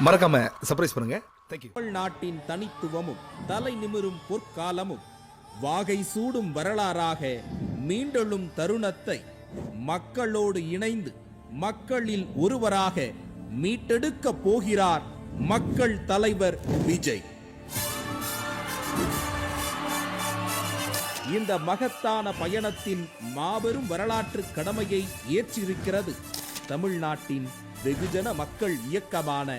மறக்காம சர்ப்ரைஸ் பண்ணுங்க. தேங்க்யூ. நாட்டின் தனித்துவமும் தலை நிமிரும் பொற்காலமும் வாகை சூடும் வரலாறாக மீண்டெழும் தருணத்தை மக்களோடு இணைந்து மக்களில் ஒருவராக மீட்டெடுக்க போகிறார் மக்கள் தலைவர் விஜய். இந்த மகத்தான பயணத்தின் மாபெரும் வரலாற்று கடமையை ஏற்றிருக்கிறது தமிழ்நாட்டின் வெகுஜன மக்கள் இயக்கமான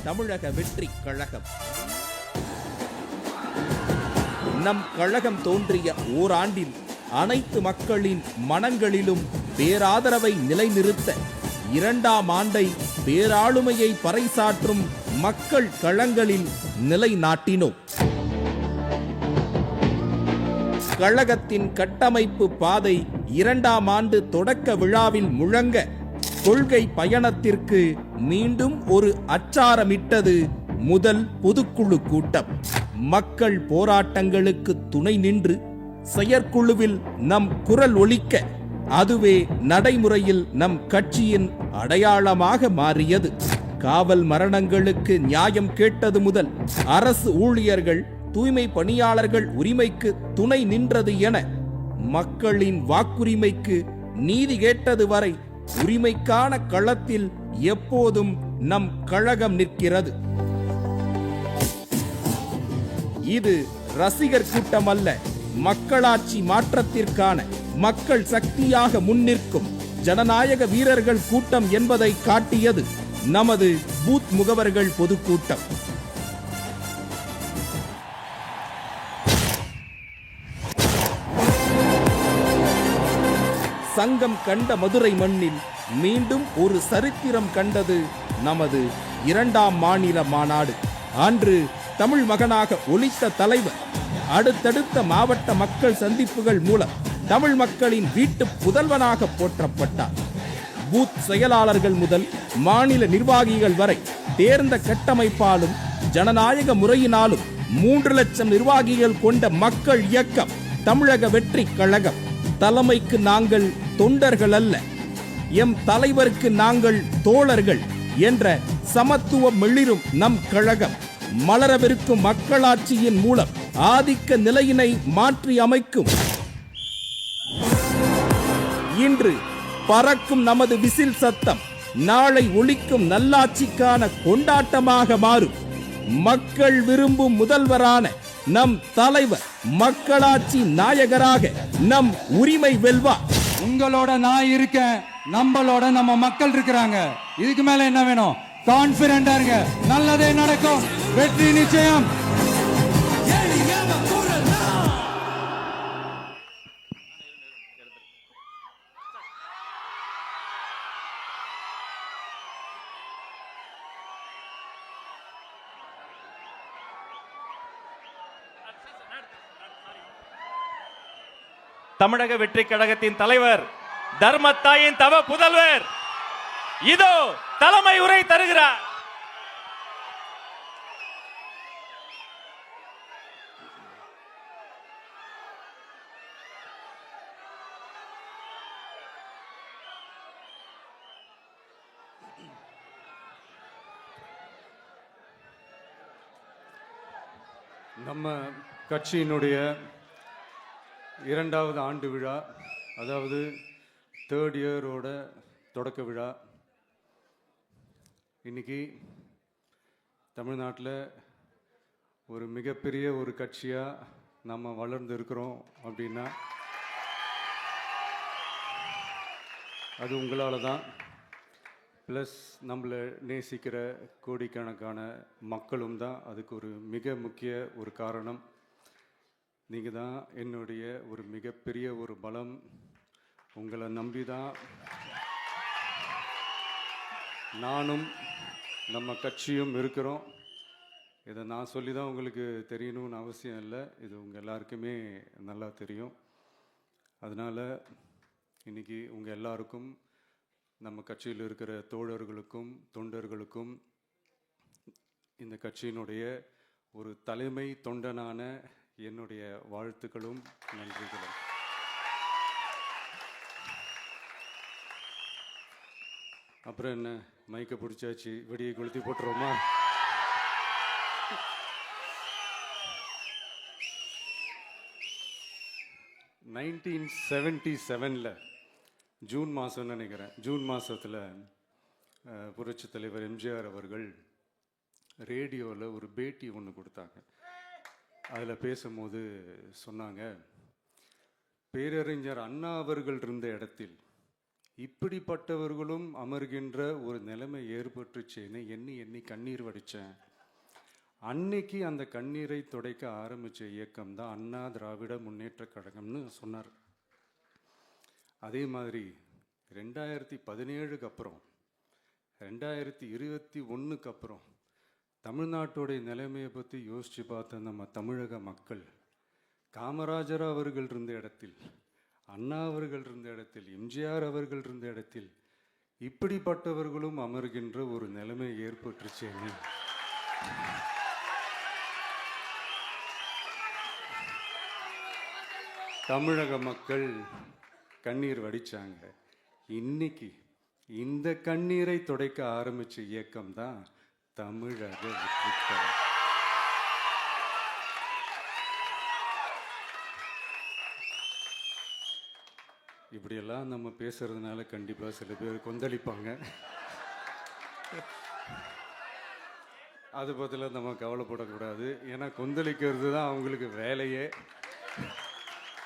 தமிழக வெற்றி கழகம். நம் கழகம் தோன்றிய ஓராண்டில் அனைத்து மக்களின் மனங்களிலும் பேராதரவை நிலைநிறுத்த 2ஆம் ஆண்டை பேராளுமையை பறைசாற்றும் மக்கள் களங்களில் நிலைநாட்டினோம். கழகத்தின் கட்டமைப்பு பாதை 2ஆம் ஆண்டு தொடக்க விழாவில் முழங்க கொள்கை பயணத்திற்கு மீண்டும் ஒரு அச்சாரமிட்டது முதல் பொதுக்குழு கூட்டம். மக்கள் போராட்டங்களுக்கு துணை நின்று செயற்குழுவில் நம் குரல் ஒலிக்க அதுவே நடைமுறையில் நம் கட்சியின் அடையாளமாக மாறியது. காவல் மரணங்களுக்கு நியாயம் கேட்டது முதல் அரசு ஊழியர்கள் தூய்மை பணியாளர்கள் உரிமைக்கு துணை நின்றது என மக்களின் வாக்குரிமைக்கு நீதி கேட்டது வரை உரிமைக்கான களத்தில் எப்போதும் நம் கழகம் நிற்கிறது. இது ரசிகர் கூட்டம் அல்ல, மக்களாட்சி மாற்றத்திற்கான மக்கள் சக்தியாக முன்னிற்கும் ஜனநாயக வீரர்கள் கூட்டம் என்பதை காட்டியது நமது பூத் முகவர்கள் பொதுக்கூட்டம். சங்கம் கண்ட மதுரை மண்ணில் மீண்டும் ஒரு சரித்திரம் கண்டது நமது 2ஆம் மாநில மாநாடு. அன்று தமிழ் மகனாக ஒலித்த தலைவர் அடுத்தடுத்த மாவட்ட மக்கள் சந்திப்புகள் மூலம் தமிழ் மக்களின் வீட்டு புதல்வனாக போற்றப்பட்டார். பூத் செயலாளர்கள் முதல் மாநில நிர்வாகிகள் வரை தேர்ந்த கட்டமைப்பாலும் ஜனநாயக முறையினாலும் 3 லட்சம் நிர்வாகிகள் கொண்ட மக்கள் இயக்கம் தமிழக வெற்றி கழகம். தலைமைக்கு நாங்கள் தொண்டர்கள் அல்ல, எம் தலைவருக்கு நாங்கள் தோழர்கள் என்ற சமத்துவம் மெளிரும் நம் கழகம் மலரவிருக்கும் மக்களாட்சியின் மூலம் ஆதிக்க நிலையினை மாற்றி அமைக்கும். இன்று பறக்கும் நமது விசில் சத்தம் நாளை ஒலிக்கும் நல்லாட்சிக்கான கொண்டாட்டமாக மாறும். மக்கள் விரும்பும் முதல்வரான நம் தலைவர் மக்களாட்சி நாயகராக நம் உரிமை வெல்வா. உங்களோட நான் இருக்கேன், நம்மளோட நம்ம மக்கள் இருக்கிறாங்க. இதுக்கு மேல என்ன வேணும்? கான்பிடண்டா இருங்க, நல்லதே நடக்கும், வெற்றி நிச்சயம். தமிழக வெற்றி கழகத்தின் தலைவர் தர்மத்தாயின் தவ புதல்வர் இதோ தலைமை உரை தருகிறார். நம்ம கட்சியினுடைய 2வது ஆண்டு விழா, அதாவது 3rd இயரோட தொடக்க விழா. இன்னைக்கு தமிழ்நாட்டில் ஒரு மிகப்பெரிய ஒரு கட்சியாக நம்ம வளர்ந்து இருக்கிறோம் அப்படின்னா அது உங்களால் தான். ப்ளஸ் நம்மளை நேசிக்கிற கோடிக்கணக்கான மக்களும் தான் அதுக்கு ஒரு மிக முக்கிய ஒரு காரணம். நீங்கள் தான் என்னுடைய ஒரு மிகப்பெரிய ஒரு பலம். உங்களை நம்பி தான் நானும் நம்ம கட்சியும் இருக்கிறோம். இதை நான் சொல்லி தான் உங்களுக்கு தெரியணும்னு அவசியம் இல்லை, இது உங்கள் எல்லாருக்குமே நல்லா தெரியும். அதனால் இன்றைக்கி உங்கள் எல்லாருக்கும், நம்ம கட்சியில் இருக்கிற தோழர்களுக்கும் தொண்டர்களுக்கும், இந்த கட்சியினுடைய ஒரு தலைமை தொண்டனான என்னுடைய வாழ்த்துக்களும் நன்றிகளும். அப்புறம் என்ன, மைக்கை பிடிச்சாச்சு, வெடியை கொளுத்தி போட்டுருவோமா? 1977 ஜூன் மாதம்னு நினைக்கிறேன். ஜூன் மாதத்தில் புரட்சி தலைவர் எம்ஜிஆர் அவர்கள் ரேடியோவில் ஒரு பேட்டி ஒன்று கொடுத்தாங்க. அதில் பேசும்போது சொன்னாங்க, பேரறிஞர் அண்ணா அவர்கள் இருந்த இடத்தில் இப்படிப்பட்டவர்களும் அமர்கின்ற ஒரு நிலைமை ஏற்பட்டுச்சேன்னு எண்ணி எண்ணி கண்ணீர் வடித்தேன். அன்னைக்கு அந்த கண்ணீரை துடைக்க ஆரம்பித்த இயக்கம் தான் அண்ணா திராவிட முன்னேற்ற கழகம்னு சொன்னார். அதே மாதிரி 2017க்கு அப்புறம் 2021க்கு அப்புறம் தமிழ்நாட்டுடைய நிலைமையை பற்றி யோசித்து பார்த்த நம்ம தமிழக மக்கள் காமராஜர் அவர்கள் இருந்த இடத்தில், அண்ணா அவர்கள் இருந்த இடத்தில், எம்ஜிஆர் அவர்கள் இருந்த இடத்தில் இப்படிப்பட்டவர்களும் அமர்கின்ற ஒரு நிலைமை ஏற்பட்டுச்சேன்னு தமிழக மக்கள் கண்ணீர் வடிச்சாங்க. இன்னைக்கு இந்த கண்ணீரை துடைக்க ஆரம்பிச்ச இயக்கம் தான் தமிழக வெற்றிக்கழகம். இப்படியெல்லாம் நம்ம பேசுறதுனால கண்டிப்பா சில பேர் கொந்தளிப்பாங்க. அது பத்தில நம்ம கவலைப்படக்கூடாது. ஏன்னா கொந்தளிக்கிறது தான் அவங்களுக்கு வேலையே.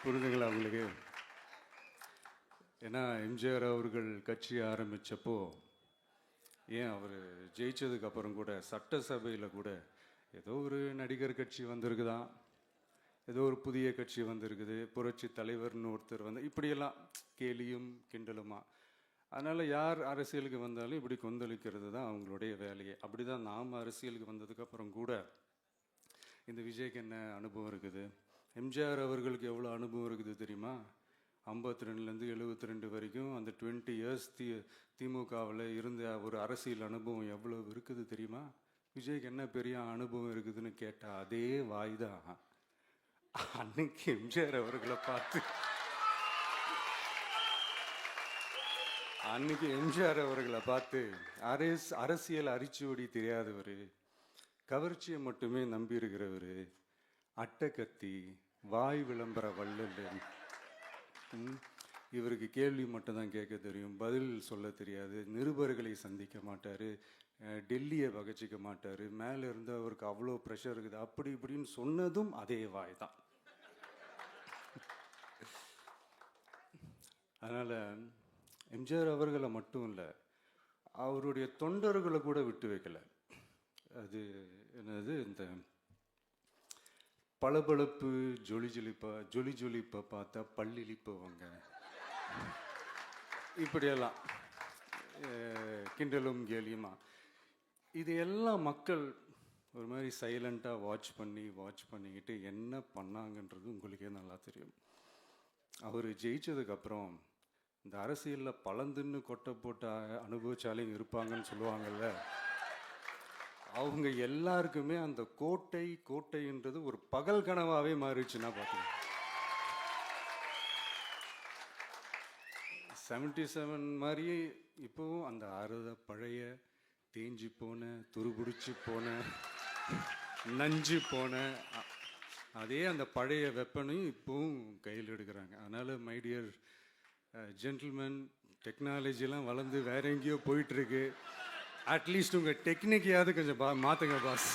புரிஞ்சுங்களா அவங்களுக்கு? ஏன்னா எம்ஜிஆர் அவர்கள் கட்சி ஆரம்பித்தப்போ, ஏன் அவர் ஜெயிச்சதுக்கு அப்புறம் கூட சட்டசபையில் கூட ஏதோ ஒரு நடிகர் கட்சி வந்திருக்குதான், ஏதோ ஒரு புதிய கட்சி வந்திருக்குது, புரட்சி தலைவர்னு ஒருத்தர் வந்து, இப்படியெல்லாம் கேலியும் கிண்டலுமா. அதனால் யார் அரசியலுக்கு வந்தாலும் இப்படி கொந்தளிக்கிறது தான் அவங்களுடைய வேலையே. அப்படி தான் நாம் அரசியலுக்கு வந்ததுக்கப்புறம் கூட இந்த விஜய்க்கு என்ன அனுபவம் இருக்குது, எம்ஜிஆர் அவர்களுக்கு எவ்வளோ அனுபவம் இருக்குது தெரியுமா? 52லேருந்து 72 வரைக்கும் அந்த 20 இயர்ஸ் திமுகவில் இருந்த ஒரு அரசியல் அனுபவம் எவ்வளோ இருக்குது தெரியுமா? விஜய்க்கு என்ன பெரிய அனுபவம் இருக்குதுன்னு கேட்டால் அதே வாய் தான் அன்னைக்கு எம்ஜிஆர் அவர்களை பார்த்து, அன்னைக்கு எம்ஜிஆர் அவர்களை பார்த்து அரசியல் அரிச்சுவடி தெரியாதவர், கவர்ச்சியை மட்டுமே நம்பி இருக்கிறவர், அட்டக்கத்தி, வாய் விளம்பர வள்ளல், இவருக்கு கேள்வி மட்டும்தான் கேட்க தெரியும், பதில் சொல்ல தெரியாது, நிருபர்களை சந்திக்க மாட்டார், டெல்லியை பகச்சிக்க மாட்டார், மேலே இருந்து அவருக்கு அவ்வளோ ப்ரெஷர் இருக்குது, அப்படி இப்படின்னு சொன்னதும் அதே வாய் தான். அதனால் எம்ஜிஆர் அவர்களை மட்டும் இல்லை, அவருடைய தொண்டர்களை கூட விட்டு வைக்கல. அது என்னது, இந்த பளபளப்பு ஜொலி ஜொலிப்பை பார்த்தா பல்லிழிப்பவங்க, இப்படியெல்லாம் கிண்டலும் கேலியுமா, இது எல்லாம் மக்கள் ஒரு மாதிரி சைலண்ட்டாக வாட்ச் பண்ணிக்கிட்டு என்ன பண்ணாங்கன்றது உங்களுக்கே நல்லா தெரியும். அவர் ஜெயிச்சதுக்கப்புறம் இந்த அரசியலில் பழந்துன்னு கொட்டை போட்ட அனுபவிச்சாலையும் இருப்பாங்கன்னு சொல்லுவாங்கல்ல, அவங்க எல்லாருக்குமே அந்த கோட்டைன்றது ஒரு பகல் கனவாகவே மாறிடுச்சுன்னா பார்த்துங்க. 77 மாதிரியே இப்போவும் அந்த பழைய தேஞ்சி போன, துருபிடிச்சி போன, நஞ்சு போன அதே அந்த பழைய வெப்பனையும் இப்போவும் கையில் எடுக்கிறாங்க. அதனால் மை டியர் ஜென்டில்மேன், டெக்னாலஜிலாம் வளர்ந்து வேற எங்கேயோ போயிட்டுருக்கு. அட்லீஸ்ட் உங்கள் டெக்னிக்கையாவது கொஞ்சம் மாற்றுங்க பாஸ்.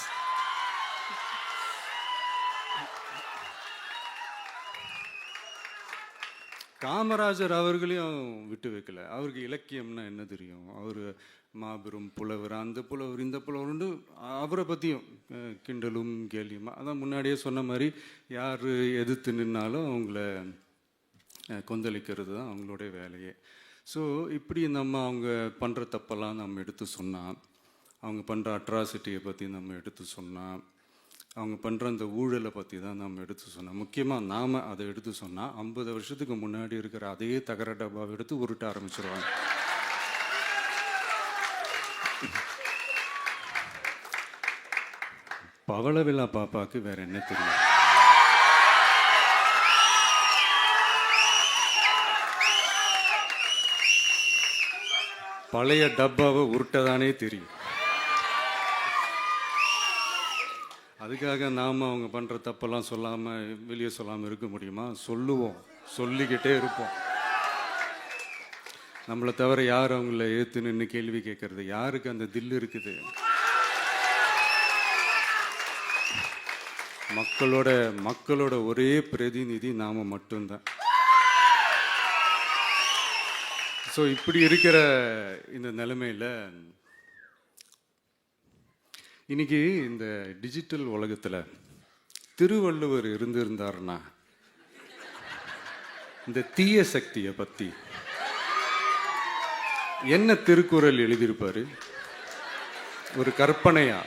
காமராஜர் அவர்களையும் விட்டு வைக்கல. அவருக்கு இலக்கியம்னா என்ன தெரியும், அவர் மாபெரும் புலவர், அந்த புலவர் இந்த புலவர்னு அவரை பற்றியும் கிண்டலும் கேலியுமா. அதான் முன்னாடியே சொன்ன மாதிரி யார் எதிர்த்து நின்னாலும் அவங்கள கொந்தளிக்கிறது தான் அவங்களுடைய வேலையே. ஸோ இப்படி அவங்க பண்ணுற தப்பெல்லாம் நம்ம எடுத்து சொன்னால், அவங்க பண்ணுற அட்ராசிட்டியை பற்றி நம்ம எடுத்து சொன்னால், அவங்க பண்ணுற அந்த ஊழலை பற்றி தான் நம்ம எடுத்து சொன்னோம். முக்கியமாக நாம் அதை எடுத்து சொன்னால் 50 வருஷத்துக்கு முன்னாடி இருக்கிற அதே தகர டப்பாவை எடுத்து உருட்ட ஆரம்பிச்சிருவாங்க. பவளவிழா பாப்பாவுக்கு வேற என்ன தெரியும்? பழைய டப்பாவை உருட்டதானே தெரியும். அதுக்காக நாம் அவங்க பண்ணுற தப்பெல்லாம் சொல்லாமல் வெளியே சொல்லாமல் இருக்க முடியுமா? சொல்லிக்கிட்டே இருப்போம். நம்மளை தவிர யார் அவங்கள ஏற்று நின்று கேள்வி கேட்கறது? யாருக்கு அந்த தில் இருக்குது? மக்களோட ஒரே பிரதிநிதி நாம மட்டும்தான். ஸோ இப்படி இருக்கிற இந்த நிலைமையில் இன்னைக்கு இந்த டிஜிட்டல் உலகத்தில் திருவள்ளுவர் இருந்திருந்தாருன்னா இந்த தீய சக்தியை பற்றி என்ன திருக்குறள் எழுதியிருப்பாரு? ஒரு கற்பனையா,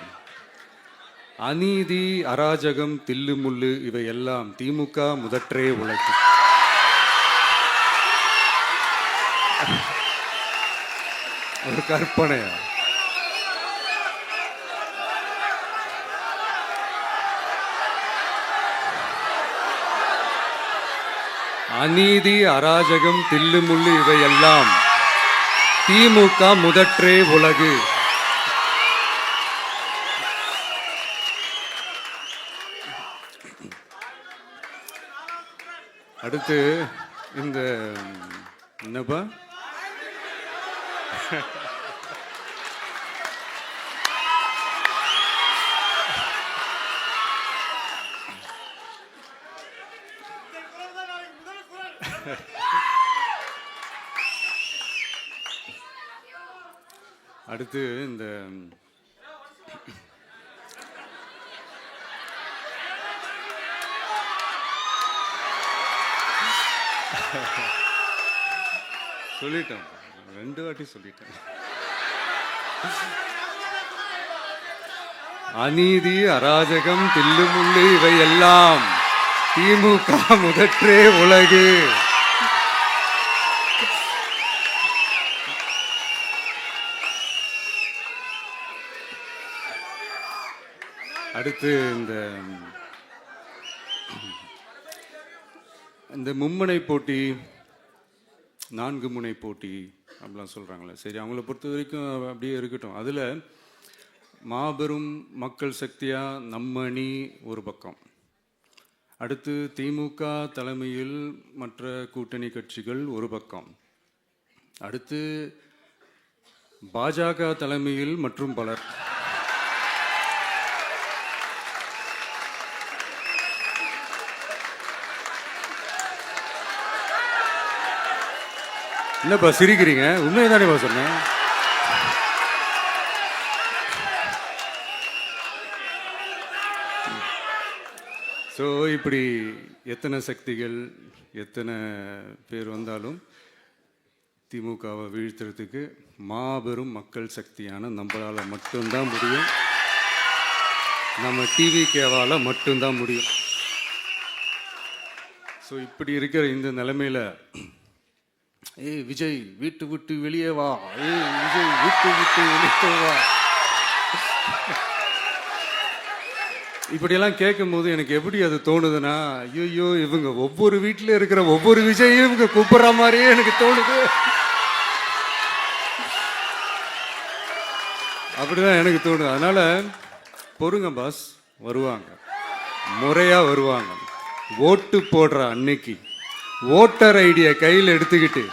அநீதி, அராஜகம், தில்லுமுள்ளு இவையெல்லாம் திமுக முதற்றே உலகு. ஒரு கற்பனையா? அநீதி, அராஜகம், தில்லுமுள்ளு இவையெல்லாம் திமுக முதற்றே உலகு. அடுத்து இந்த என்னப்பா அடுத்து இந்த சொல்லிட்டேன், 2 வாட்டி சொல்லிட்டேன். அநீதி, அராஜகம், தில்லுமுள்ளு இவை எல்லாம் திமுக முதற்றே உலகு. அடுத்து இந்த மும்முனை போட்டி, 4 முனை போட்டி அப்படிலாம் சொல்கிறாங்களே, சரி அவங்கள பொறுத்த வரைக்கும் அப்படியே இருக்கட்டும். அதில் மாபெரும் மக்கள் சக்தியாக நம்ம அணி ஒரு பக்கம், அடுத்து திமுக தலைமையில் மற்ற கூட்டணி கட்சிகள் ஒரு பக்கம், அடுத்து பாஜக தலைமையில் மற்றும் பலர். என்னப்பா சிரிக்கிறீங்க? உண்மையை தானேப்பா சொன்னேன். ஸோ இப்படி எத்தனை சக்திகள், எத்தனை பேர் வந்தாலும் திமுகவை வீழ்த்துறதுக்கு மாபெரும் மக்கள் சக்தியான நம்மளால் மட்டும்தான் முடியும். நம்ம டிவிகேவால் மட்டும்தான் முடியும். ஸோ இப்படி இருக்கிற இந்த நிலைமையில் ஏய் விஜய் வீட்டு விட்டு வெளியே வா, ஏய் விஜய் வீட்டு விட்டு வெளியே வா, இப்படியெல்லாம் கேட்கும் போது எனக்கு எப்படி அது தோணுதுன்னா, ஐயோ இவங்க ஒவ்வொரு வீட்டில் இருக்கிற ஒவ்வொரு விஜயும் இவங்க கூப்பிடுற மாதிரியே எனக்கு தோணுது. அப்படிதான் எனக்கு தோணுது. அதனால பொறுங்க பாஸ், வருவாங்க, முறையா வருவாங்க. ஓட்டு போடுற அன்னைக்கு ஓட்டர் ஐடியை கையில் எடுத்துக்கிட்டு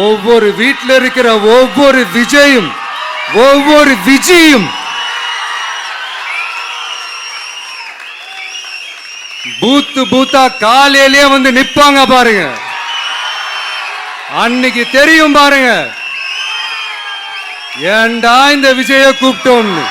ஒவ்வொரு வீட்டில் இருக்கிற ஒவ்வொரு விஜயும் பூத்தா காலையிலேயே வந்து நிப்பாங்க பாருங்க. அன்னைக்கு தெரியும் பாருங்க, ஏண்டா இந்த விஜய கூப்பிட்டோம்னு.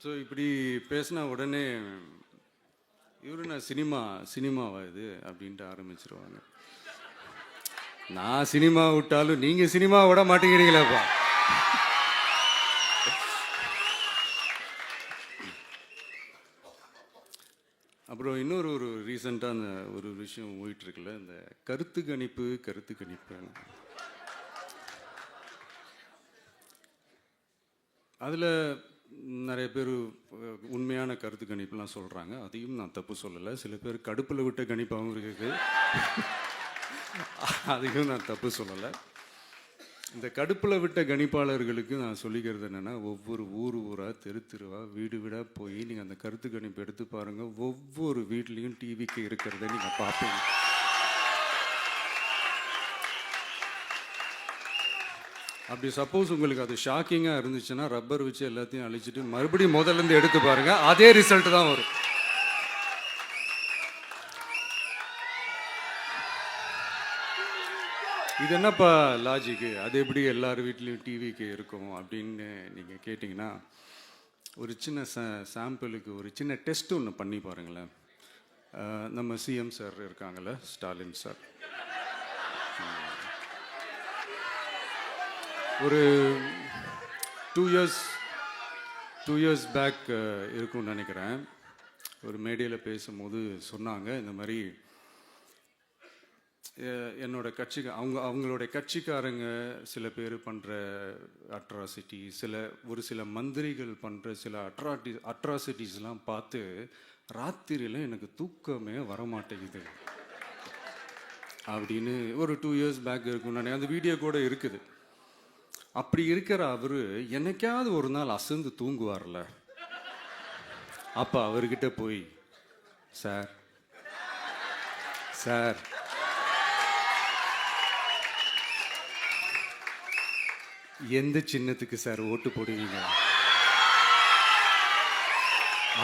ஸோ இப்படி பேசினா உடனே இவரு நான் சினிமாவா இது அப்படின்ட்டு ஆரம்பிச்சிருவாங்க. நான் சினிமா விட்டாலும் நீங்க சினிமா விட மாட்டேங்கிறீங்களேப்பா. அப்புறம் இன்னொரு ரீசெண்டாக அந்த ஒரு விஷயம் போயிட்டு இருக்குல்ல, இந்த கருத்து கணிப்பு அதில் நிறைய பேர் உண்மையான கருத்து கணிப்புலாம் சொல்கிறாங்க, அதையும் நான் தப்பு சொல்லலை. சில பேர் கடுப்பில் விட்ட கணிப்பாகவும் இருக்குது, அதையும் நான் தப்பு சொல்லலை. இந்த கடுப்பில் விட்ட கணிப்பாளர்களுக்கு நான் சொல்லிக்கிறது என்னென்னா, ஒவ்வொரு ஊராக தெருவாக வீடு வீடாக போய் நீங்கள் அந்த கருத்து கணிப்பு எடுத்து பாருங்கள். ஒவ்வொரு வீட்லேயும் டிவிக்கு இருக்கிறத நீங்கள் பார்ப்பீங்க. அப்படி சப்போஸ் உங்களுக்கு அது ஷாக்கிங்காக இருந்துச்சுன்னா ரப்பர் வச்சு எல்லாத்தையும் அழிச்சிட்டு மறுபடியும் முதல்லேருந்து எடுத்து பாருங்கள், அதே ரிசல்ட் தான் வரும். இது என்னப்பா லாஜிக்கு, அது எப்படி எல்லார் வீட்லேயும் டிவிக்கு இருக்கும் அப்படின்னு நீங்கள் கேட்டிங்கன்னா, ஒரு சின்ன சாம்பிளுக்கு ஒரு சின்ன டெஸ்ட் ஒன்று பண்ணி பாருங்களேன். நம்ம சிஎம் சார் இருக்காங்கள்ல, ஸ்டாலின் சார், ஒரு 2 இயர்ஸ் பேக் இருக்கும்னு நினைக்கிறேன். ஒரு மேடையில் பேசும்போது சொன்னாங்க, இந்த மாதிரி என்னோட கட்சிக்கு அவங்களுடைய கட்சிக்காரங்க சில பேர் பண்ணுற அட்ராசிட்டி, ஒரு சில மந்திரிகள் பண்ணுற சில அட்ராசிட்டிஸ்லாம் பார்த்து ராத்திரியில் எனக்கு தூக்கமே வரமாட்டேங்குது அப்படின்னு ஒரு 2 இயர்ஸ் பேக் இருக்கும்னு அந்த வீடியோ கூட இருக்குது. அப்படி இருக்கிற அவர் என்னைக்காவது ஒரு நாள் அசந்து தூங்குவார்ல, அப்போ அவர்கிட்ட போய், சார் சார் எந்த சின்னத்துக்கு சார் ஓட்டு போடுவீங்க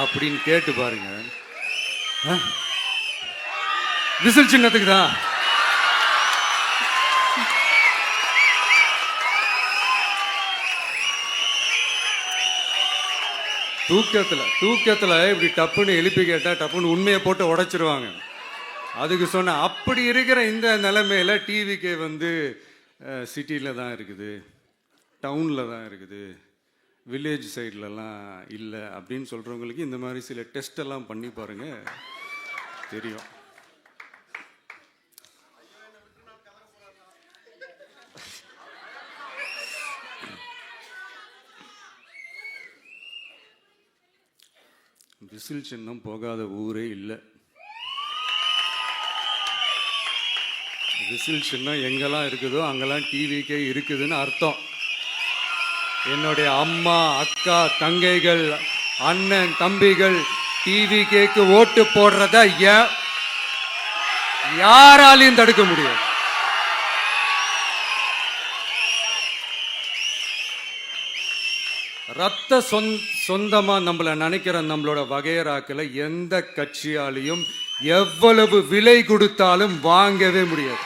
அப்படின்னு கேட்டு பாருங்க. விசில் சின்னத்துக்கு தான். தூக்கத்தில் இப்படி டப்புன்னு எழுப்பி கேட்டால் டப்புன்னு உண்மையை போட்டு உடைச்சிருவாங்க. அதுக்கு சொன்ன அப்படி இருக்கிற இந்த நிலைமையில டிவிக்கே வந்து சிட்டியில் தான் இருக்குது, டவுனில் தான் இருக்குது, வில்லேஜ் சைட்லலாம் இல்லை அப்படின்னு சொல்கிறவங்களுக்கு இந்த மாதிரி சில டெஸ்ட் எல்லாம் பண்ணி பாருங்க, தெரியும். விசில் சின்னம் போகாத ஊரே இல்லை. விசில் சின்னம் எங்கெல்லாம் இருக்குதோ அங்கெல்லாம் டிவிக்கே இருக்குதுன்னு அர்த்தம். என்னுடைய அம்மா, அக்கா, தங்கைகள், அண்ணன், தம்பிகள் டிவிக்கேக்கு ஓட்டு போடுறத யாராலையும் தடுக்க முடியாது. ரத்த சொந்தமா நம்மள நினைக்கிற நம்மளோட வகையராக்களை எந்த கட்சியாலையும் எவ்வளவு விலை கொடுத்தாலும் வாங்கவே முடியாது.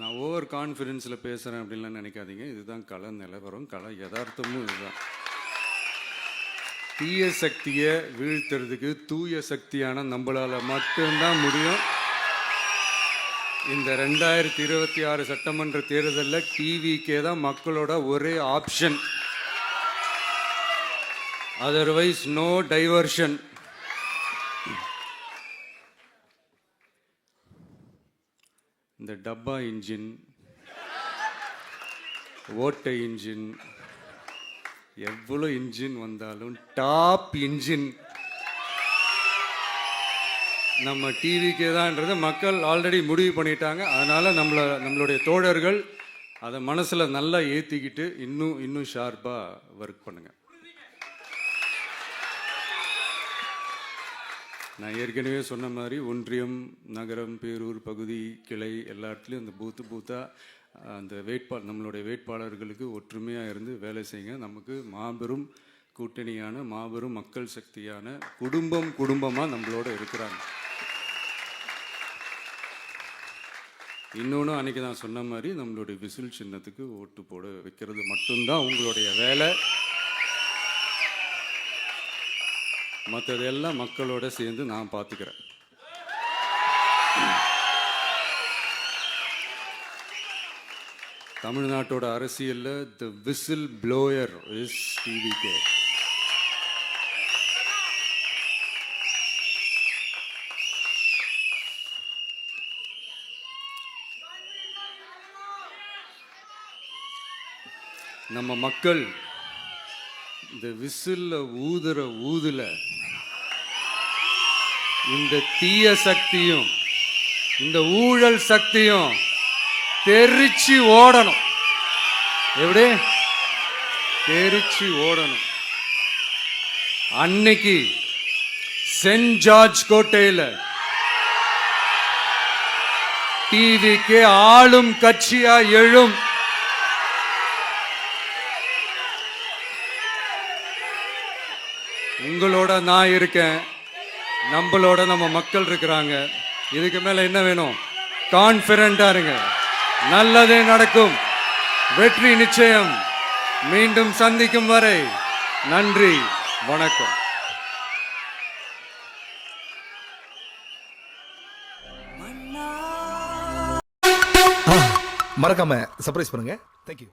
நான் ஓவர் கான்ஃபிடென்ஸில் பேசுகிறேன் அப்படின்லாம் நினைக்காதீங்க. இதுதான் கள நிலவரம், கள யதார்த்தமும் இதுதான். தீய சக்தியை வீழ்த்துறதுக்கு தூய சக்தியான நம்மளால மட்டும்தான் முடியும். இந்த 2026 சட்டமன்ற தேர்தலில் டிவிக்கே தான் மக்களோட ஒரே ஆப்ஷன். Otherwise no diversion. இந்த டப்பா இன்ஜின், ஓட்டை இன்ஜின், எவ்வளோ இன்ஜின் வந்தாலும் டாப் இன்ஜின் நம்ம டிவிக்கே தான்ன்றதை மக்கள் ஆல்ரெடி முடிவு பண்ணிட்டாங்க. அதனால் நம்மளுடைய தோழர்கள் அதை மனசில் நல்லா ஏற்றிக்கிட்டு இன்னும் ஷார்ப்பாக ஒர்க் பண்ணுங்க. நான் ஏற்கனவே சொன்ன மாதிரி ஒன்றியம், நகரம், பேரூர், பகுதி, கிளை எல்லா இடத்துலையும் அந்த பூத்தாக அந்த நம்மளுடைய வேட்பாளர்களுக்கு ஒற்றுமையாக இருந்து வேலை செய்யுங்க. நமக்கு மாபெரும் கூட்டணியான, மாபெரும் மக்கள் சக்தியான குடும்பமாக நம்மளோட இருக்கிறாங்க. இன்னொன்று அன்றைக்கி நான் சொன்ன மாதிரி நம்மளுடைய விசில் சின்னத்துக்கு ஓட்டு போட வைக்கிறது மட்டும்தான் உங்களுடைய வேலை. மற்றதெல்லாம் மக்களோட சேர்ந்து நான் பார்த்துக்கிறேன். தமிழ்நாட்டோட அரசியலில் தி விசில் ப்ளோயர் இஸ் டிவிகே. நம்ம மக்கள் இந்த விசில்ல ஊதுற ஊதுல இந்த தீய சக்தியும் இந்த ஊழல் சக்தியும் தெரிச்சு ஓடணும். எப்படி தெரிச்சு ஓடணும். அன்னைக்கு சென்ட் ஜார்ஜ் கோட்டையில டிவிக்கு ஆளும் கட்சியா எழும். உங்களோட நான் இருக்கேன், நம்மளோட நம்ம மக்கள் இருக்கிறாங்க. இதுக்கு மேல என்ன வேணும்? கான்பிடண்டா இருங்க, நல்லதே நடக்கும், வெற்றி நிச்சயம். மீண்டும் சந்திக்கும் வரை நன்றி, வணக்கம். மறக்காம சர்ப்ரைஸ் பண்ணுங்க. தேங்க்யூ.